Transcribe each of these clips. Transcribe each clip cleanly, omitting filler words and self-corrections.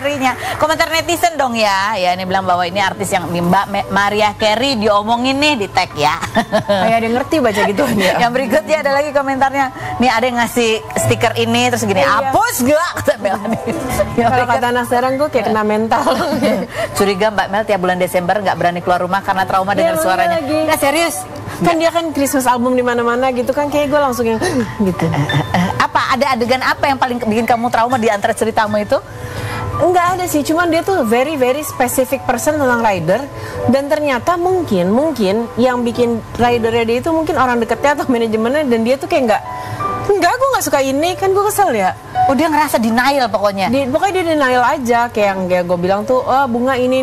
Carey-nya. Komentar netizen dong ya. Ya ini bilang bahwa ini artis yang Mbak Mariah Carey diomongin nih di tag ya. Kayak ada yang ngerti baca gitu ya. Yang berikutnya ada lagi komentarnya. Nih ada yang ngasih stiker ini terus gini, hapus gak? Kata Melanie. Kalau kata anak sekarang gue kayak kena mental. Curiga Mbak Mel tiap bulan Desember nggak berani keluar rumah karena trauma dengar suaranya. Nggak serius. Kan dia kan Christmas album di mana-mana gitu kan, kayak gue langsung yang gitu. Apa ada adegan apa yang paling bikin kamu trauma di antara ceritamu itu? Enggak ada sih, cuman dia tuh very specific person tentang rider. Dan ternyata mungkin yang bikin ridernya dia itu mungkin orang dekatnya atau manajemennya. Dan dia tuh kayak enggak, gue gak suka ini, kan gue kesel ya. Oh dia ngerasa denial pokoknya? Pokoknya dia denial aja, kayak yang gue bilang tuh, oh bunga ini,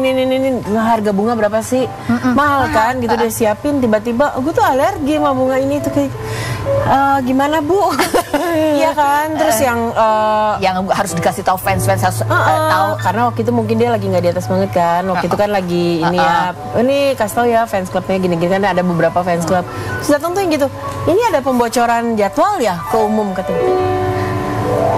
harga bunga berapa sih? Mahal kan, gitu dia siapin, tiba-tiba gue tuh alergi sama bunga ini, tuh kayak, gimana bu? Iya kan, terus yang harus dikasih tahu fans harus tahu. Karena waktu itu mungkin dia lagi nggak di atas banget kan, waktu itu kan lagi ini ya, ini kasih tahu ya fans clubnya gini-gini kan ada beberapa fans club. Terus datang tuh yang gitu, ini ada pembocoran jadwal ya ke umum katanya.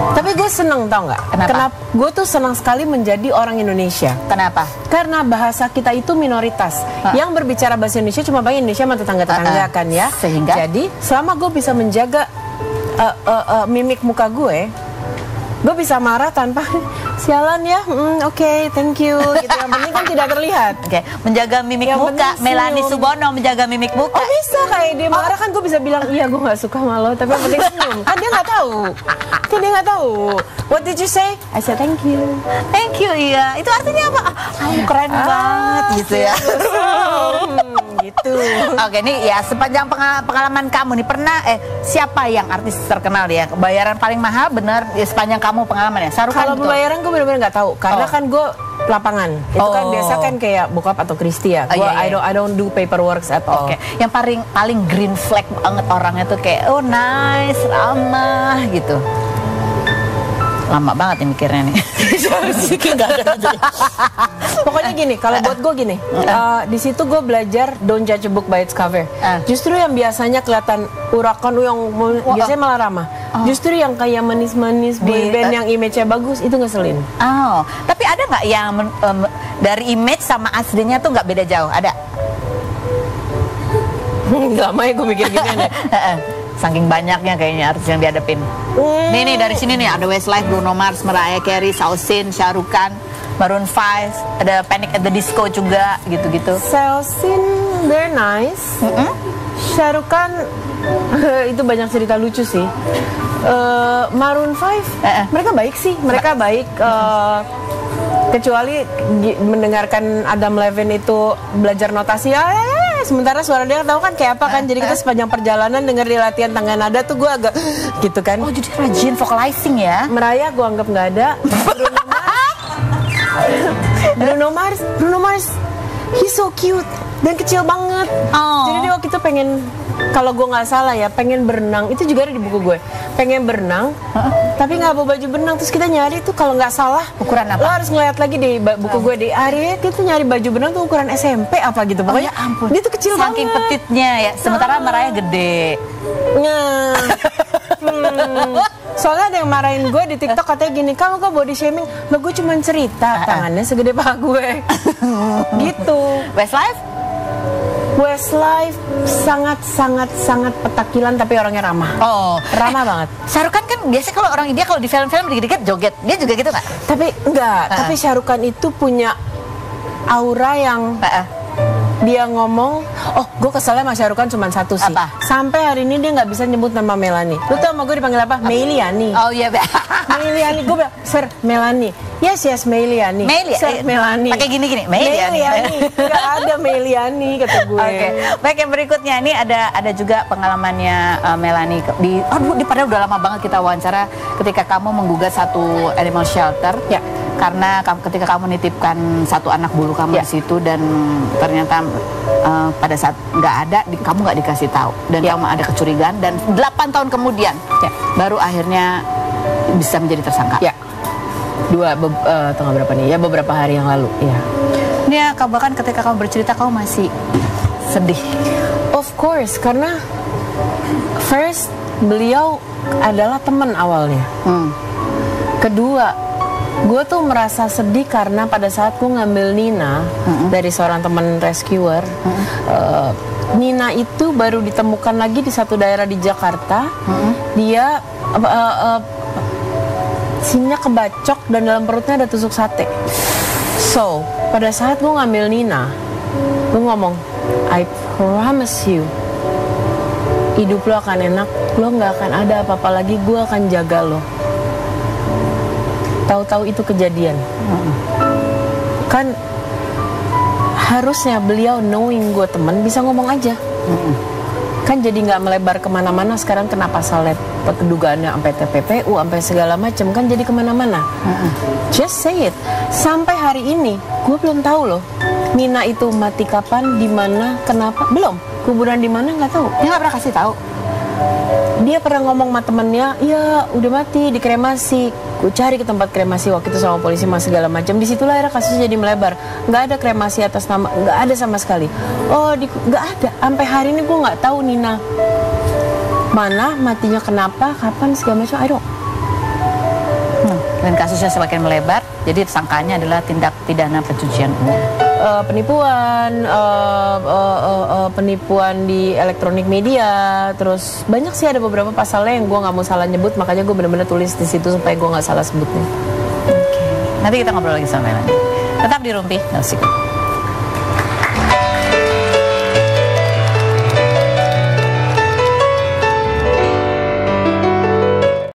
Tapi gue seneng tau nggak? Kenapa? Gue tuh senang sekali menjadi orang Indonesia. Kenapa? Karena bahasa kita itu minoritas. Yang berbicara bahasa Indonesia cuma bahasa Indonesia sama tetangga-tetangga kan ya. Sehingga? Jadi selama gue bisa menjaga mimik muka gue bisa marah tanpa sialan ya, oke, thank you. Gitu. Yang penting kan tidak terlihat. Oke, menjaga mimik yang muka. Melanie Subono menjaga mimik muka. Oh bisa, kayak dia marah kan gue bisa bilang iya gue nggak suka sama lo, tapi yang penting senyum. Kan dia nggak tahu. What did you say? I said thank you. Thank you, iya. Itu artinya apa? Kamu keren banget gitu ya. Gitu. Oke, nih ya sepanjang pengalaman kamu nih pernah siapa yang artis terkenal ya bayaran paling mahal bener ya, sepanjang kamu pengalaman ya? Kalau bayaran gue bener-bener nggak tahu karena kan gue lapangan itu kan biasa kan kayak bokap atau Kristi ya. Gue I don't do paperwork at all. Oke. Yang paling green flag banget orangnya tuh kayak oh nice, ramah gitu. Lama banget nih mikirnya nih. Pokoknya gini, kalau buat gue gini, di situ gue belajar don't judge a book by its cover. Justru yang biasanya kelihatan urakan yang biasanya malah ramah. Justru yang kayak manis-manis boyband yang image-nya bagus itu ngeselin. Oh, tapi ada nggak yang dari image sama aslinya tuh nggak beda jauh? Ada? Lama ya gue mikir gini nih. Saking banyaknya kayaknya artis yang dihadapin. Nih dari sini nih ada Westlife, Bruno Mars, Mariah Carey, Sausin, Shah Rukh Khan, Maroon 5, ada Panic at the Disco juga gitu-gitu. Sausin, they're nice. Shah Rukh Khan itu banyak cerita lucu sih. Maroon 5, mereka baik sih, mereka baik. Kecuali mendengarkan Adam Levine itu belajar notasi sementara suara dia tahu kan kayak apa kan, jadi kita sepanjang perjalanan denger dia latihan tangga nada tuh gue agak gitu kan. Oh jadi rajin vocalizing ya. Mariah gue anggap nggak ada. Bruno Mars he's so cute dan kecil banget. Jadi dia waktu itu pengen, kalau gue nggak salah ya, pengen berenang, itu juga ada di buku gue, pengen berenang tapi nggak bawa baju berenang. Terus kita nyari tuh kalau nggak salah ukuran apa, lo harus ngeliat lagi di buku gue di area itu nyari baju berenang tuh ukuran SMP apa gitu. Pokoknya ampun, dia tuh kecil saking banget petitnya ya, sementara Mariah gede. Soalnya ada yang marahin gue di TikTok katanya gini, kamu kok body shaming? Lo gue cuma cerita, tangannya segede paha gue. Gitu. Westlife sangat petakilan tapi orangnya ramah. Ramah banget. Shah Rukh Khan kan biasanya kalau orang India kalau di film-film dikit-dikit joget, dia juga gitu nggak? Tapi enggak. Tapi Shah Rukh Khan itu punya aura yang dia ngomong, gue keselnya sama Shah Rukh Khan cuma satu sih. Apa? Sampai hari ini dia nggak bisa nyebut nama Melanie. Lu tau sama gue dipanggil apa? Meiliani. Oh iya, Meiliani. Gue bilang, Sir, Melanie. Yes, Meiliani. Sir, Melanie. Pakai gini-gini, Meiliani. Gak ada Meiliani kata gue. Oke. Baik, yang berikutnya ini ada juga pengalamannya Melanie di padahal udah lama banget kita wawancara ketika kamu menggugat satu animal shelter. Ya. Karena ketika kamu nitipkan satu anak bulu kamu di situ dan ternyata pada saat nggak ada, kamu nggak dikasih tahu dan kamu ada kecurigaan dan 8 tahun kemudian baru akhirnya bisa menjadi tersangka. Ya. Tanggal berapa nih? Ya beberapa hari yang lalu. Ya. Ini ya, bahkan ketika kamu bercerita kamu masih sedih. Of course, karena first beliau adalah teman awalnya. Kedua, Gue tuh merasa sedih karena pada saat gue ngambil Nina dari seorang teman rescuer, Nina itu baru ditemukan lagi di satu daerah di Jakarta. Dia sinnya kebacok dan dalam perutnya ada tusuk sate. So, pada saat gue ngambil Nina, gue ngomong, I promise you, hidup lo akan enak, lo gak akan ada apa-apa lagi, gue akan jaga lo. Tahu-tahu itu kejadian. Kan harusnya beliau knowing gue teman bisa ngomong aja. Kan jadi nggak melebar kemana-mana. Sekarang kena pasal kedugaannya sampai TPPU, sampai segala macam, kan jadi kemana-mana. Just say it. Sampai hari ini gue belum tahu loh, Nina itu mati kapan, di mana, kenapa, belum. Kuburan di mana nggak tahu. Dia nggak pernah kasih tahu. Dia pernah ngomong sama temennya, ya udah mati, dikremasi. Gue cari ke tempat kremasi waktu itu sama polisi mas segala macam. Disitulah akhirnya kasusnya jadi melebar. Nggak ada kremasi atas nama, nggak ada sama sekali. Oh, nggak ada. Sampai hari ini gue nggak tahu Nina mana, matinya kenapa, kapan segala macam. I don't. Dan kasusnya semakin melebar, jadi tersangkanya adalah tindak pidana pencucian uang. Penipuan di elektronik media, terus banyak sih, ada beberapa pasalnya yang gue nggak mau salah nyebut, makanya gue benar-benar tulis di situ supaya gue nggak salah sebutnya. Nanti kita ngobrol lagi sama Melanie. Tetap di Rumpi, no secret.